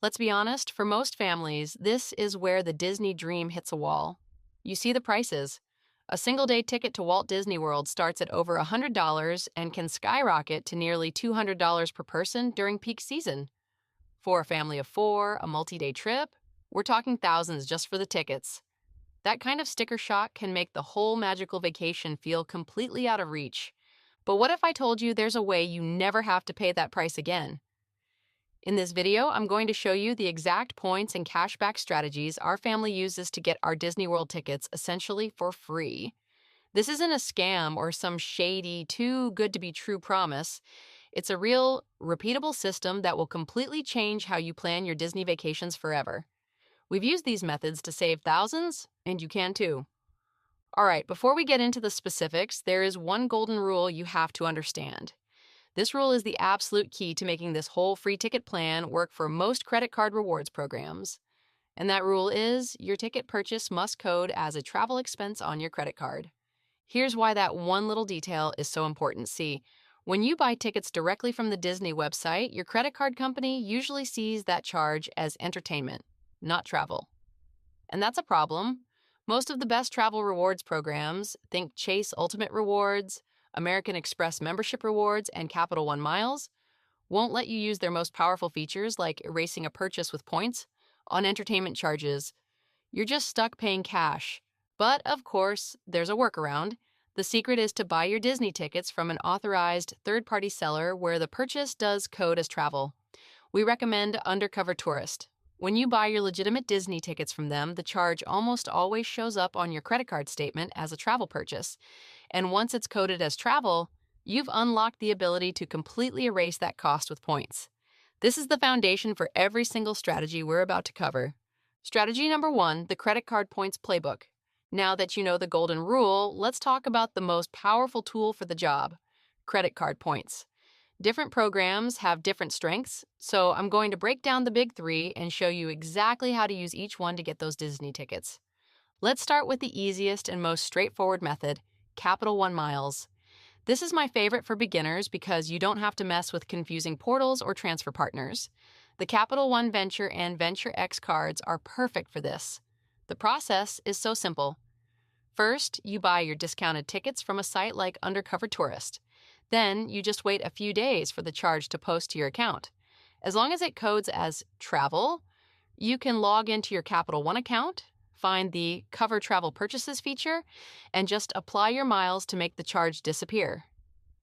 Let's be honest, for most families, this is where the Disney dream hits a wall. You see the prices. A single day ticket to Walt Disney World starts at over $100 and can skyrocket to nearly $200 per person during peak season. For a family of four, a multi day trip, we're talking thousands just for the tickets. That kind of sticker shock can make the whole magical vacation feel completely out of reach. But what if I told you there's a way you never have to pay that price again? In this video, I'm going to show you the exact points and cashback strategies our family uses to get our Disney World tickets essentially for free. This isn't a scam or some shady, too good to be true promise. It's a real, repeatable system that will completely change how you plan your Disney vacations forever. We've used these methods to save thousands, and you can too. All right, before we get into the specifics, there is one golden rule you have to understand. This rule is the absolute key to making this whole free ticket plan work for most credit card rewards programs. And that rule is your ticket purchase must code as a travel expense on your credit card. Here's why that one little detail is so important. See, when you buy tickets directly from the Disney website, your credit card company usually sees that charge as entertainment, not travel. And that's a problem. Most of the best travel rewards programs, think Chase Ultimate Rewards, American Express membership rewards, and Capital One Miles, won't let you use their most powerful features like erasing a purchase with points on entertainment charges. You're just stuck paying cash. But, of course, there's a workaround. The secret is to buy your Disney tickets from an authorized third-party seller where the purchase does code as travel. We recommend Undercover Tourist. When you buy your legitimate Disney tickets from them, the charge almost always shows up on your credit card statement as a travel purchase. And once it's coded as travel, you've unlocked the ability to completely erase that cost with points. This is the foundation for every single strategy we're about to cover. Strategy number 1, the credit card points playbook. Now that you know the golden rule, let's talk about the most powerful tool for the job, credit card points. Different programs have different strengths, so I'm going to break down the big three and show you exactly how to use each one to get those Disney tickets. Let's start with the easiest and most straightforward method, Capital One Miles. This is my favorite for beginners because you don't have to mess with confusing portals or transfer partners. The Capital One Venture and Venture X cards are perfect for this. The process is so simple. First, you buy your discounted tickets from a site like Undercover Tourist. Then, you just wait a few days for the charge to post to your account. As long as it codes as travel, you can log into your Capital One account, find the Cover Travel Purchases feature, and just apply your miles to make the charge disappear.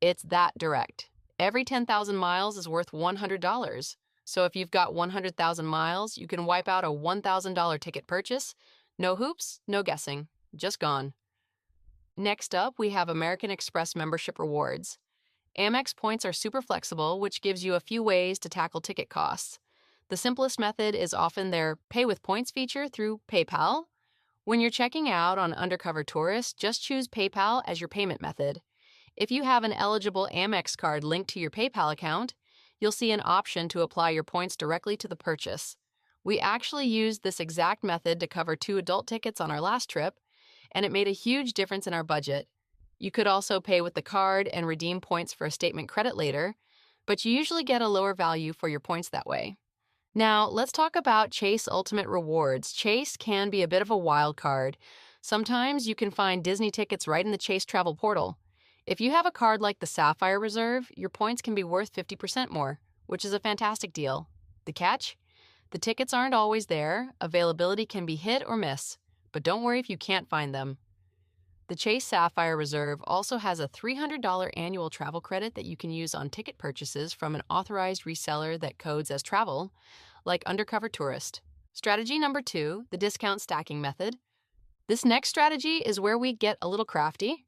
It's that direct. Every 10,000 miles is worth $100. So if you've got 100,000 miles, you can wipe out a $1,000 ticket purchase. No hoops, no guessing, just gone. Next up, we have American Express membership rewards. Amex points are super flexible, which gives you a few ways to tackle ticket costs. The simplest method is often their Pay with Points feature through PayPal. When you're checking out on Undercover Tourist, just choose PayPal as your payment method. If you have an eligible Amex card linked to your PayPal account, you'll see an option to apply your points directly to the purchase. We actually used this exact method to cover 2 adult tickets on our last trip, and it made a huge difference in our budget. You could also pay with the card and redeem points for a statement credit later, but you usually get a lower value for your points that way. Now, let's talk about Chase Ultimate Rewards. Chase can be a bit of a wild card. Sometimes you can find Disney tickets right in the Chase travel portal. If you have a card like the Sapphire Reserve, your points can be worth 50% more, which is a fantastic deal. The catch? The tickets aren't always there. Availability can be hit or miss, but don't worry if you can't find them. The Chase Sapphire Reserve also has a $300 annual travel credit that you can use on ticket purchases from an authorized reseller that codes as travel, like Undercover Tourist. Strategy number 2, the discount stacking method. This next strategy is where we get a little crafty.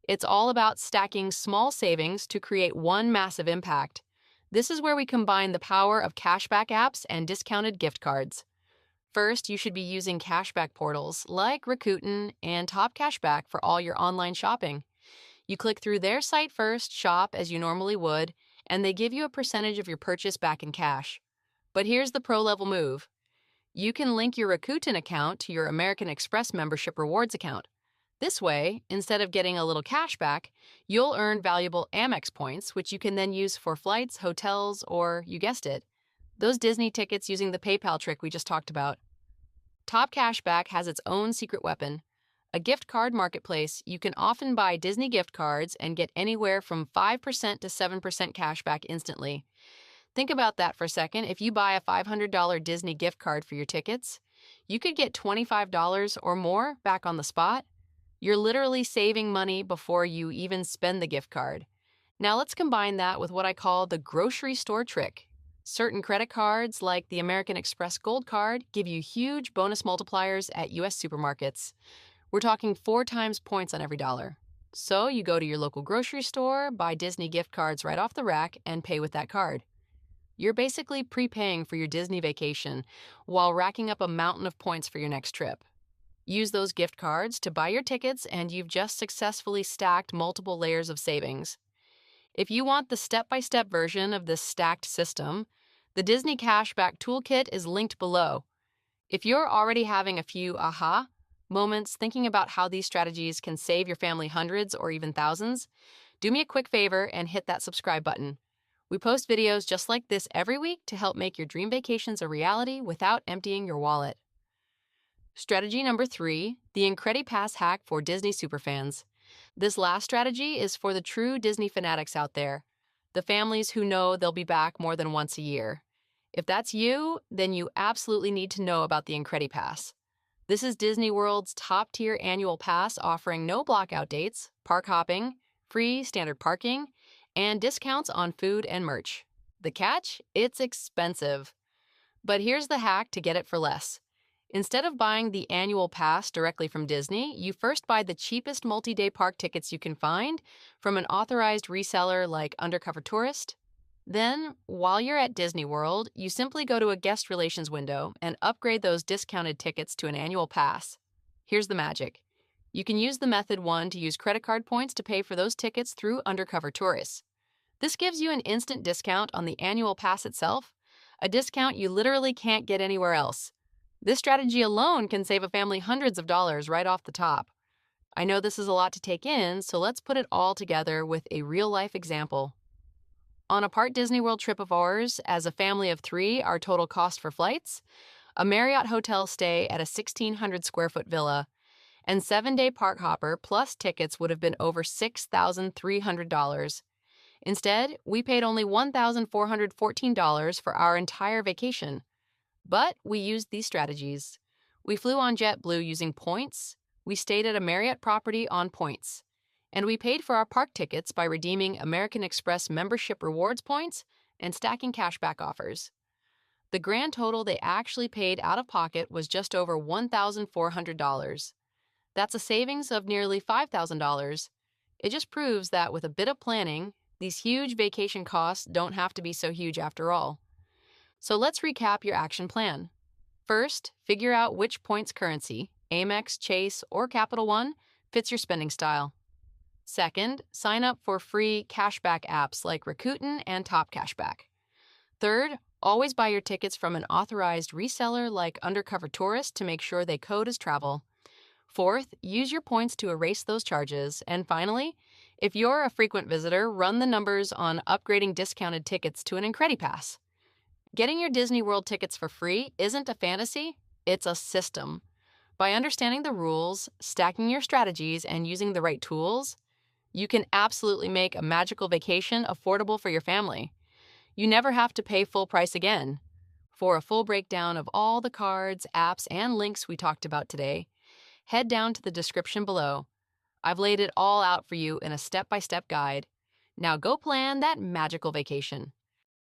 It's all about stacking small savings to create one massive impact. This is where we combine the power of cashback apps and discounted gift cards. First, you should be using cashback portals like Rakuten and Top Cashback for all your online shopping. You click through their site first, shop as you normally would, and they give you a percentage of your purchase back in cash. But here's the pro-level move. You can link your Rakuten account to your American Express membership rewards account. This way, instead of getting a little cash back, you'll earn valuable Amex points, which you can then use for flights, hotels, or, you guessed it, Those Disney tickets using the PayPal trick we just talked about. Top Cashback has its own secret weapon. A gift card marketplace, you can often buy Disney gift cards and get anywhere from 5% to 7% cash back instantly. Think about that for a second. If you buy a $500 Disney gift card for your tickets, you could get $25 or more back on the spot. You're literally saving money before you even spend the gift card. Now let's combine that with what I call the grocery store trick. Certain credit cards, like the American Express Gold Card, give you huge bonus multipliers at US supermarkets. We're talking 4 times points on every dollar. So you go to your local grocery store, buy Disney gift cards right off the rack, and pay with that card. You're basically prepaying for your Disney vacation while racking up a mountain of points for your next trip. Use those gift cards to buy your tickets, and you've just successfully stacked multiple layers of savings. If you want the step-by-step version of this stacked system, the Disney Cashback Toolkit is linked below. If you're already having a few aha moments thinking about how these strategies can save your family hundreds or even thousands, do me a quick favor and hit that subscribe button. We post videos just like this every week to help make your dream vacations a reality without emptying your wallet. Strategy number 3, the Incredi-Pass hack for Disney superfans. This last strategy is for the true Disney fanatics out there, the families who know they'll be back more than once a year. If that's you, then you absolutely need to know about the Incredi-Pass. This is Disney World's top-tier annual pass offering no blockout dates, park hopping, free standard parking, and discounts on food and merch. The catch? It's expensive. But here's the hack to get it for less. Instead of buying the annual pass directly from Disney, you first buy the cheapest multi-day park tickets you can find from an authorized reseller like Undercover Tourist. Then, while you're at Disney World, you simply go to a guest relations window and upgrade those discounted tickets to an annual pass. Here's the magic. You can use the method 1 to use credit card points to pay for those tickets through Undercover Tourist. This gives you an instant discount on the annual pass itself, a discount you literally can't get anywhere else. This strategy alone can save a family hundreds of dollars right off the top. I know this is a lot to take in, so let's put it all together with a real-life example. On a part Disney World trip of ours, as a family of 3, our total cost for flights, a Marriott hotel stay at a 1,600 square foot villa, and 7-day park hopper plus tickets would have been over $6,300. Instead, we paid only $1,414 for our entire vacation. But we used these strategies. We flew on JetBlue using points, we stayed at a Marriott property on points, and we paid for our park tickets by redeeming American Express membership rewards points and stacking cashback offers. The grand total they actually paid out of pocket was just over $1,400. That's a savings of nearly $5,000. It just proves that with a bit of planning, these huge vacation costs don't have to be so huge after all. So let's recap your action plan. First, figure out which points currency, Amex, Chase, or Capital One, fits your spending style. Second, sign up for free cashback apps like Rakuten and Top Cashback. Third, always buy your tickets from an authorized reseller like Undercover Tourist to make sure they code as travel. Fourth, use your points to erase those charges. And finally, if you're a frequent visitor, run the numbers on upgrading discounted tickets to an Incredi-Pass. Getting your Disney World tickets for free isn't a fantasy, it's a system. By understanding the rules, stacking your strategies, and using the right tools, you can absolutely make a magical vacation affordable for your family. You never have to pay full price again. For a full breakdown of all the cards, apps, and links we talked about today, head down to the description below. I've laid it all out for you in a step-by-step guide. Now go plan that magical vacation.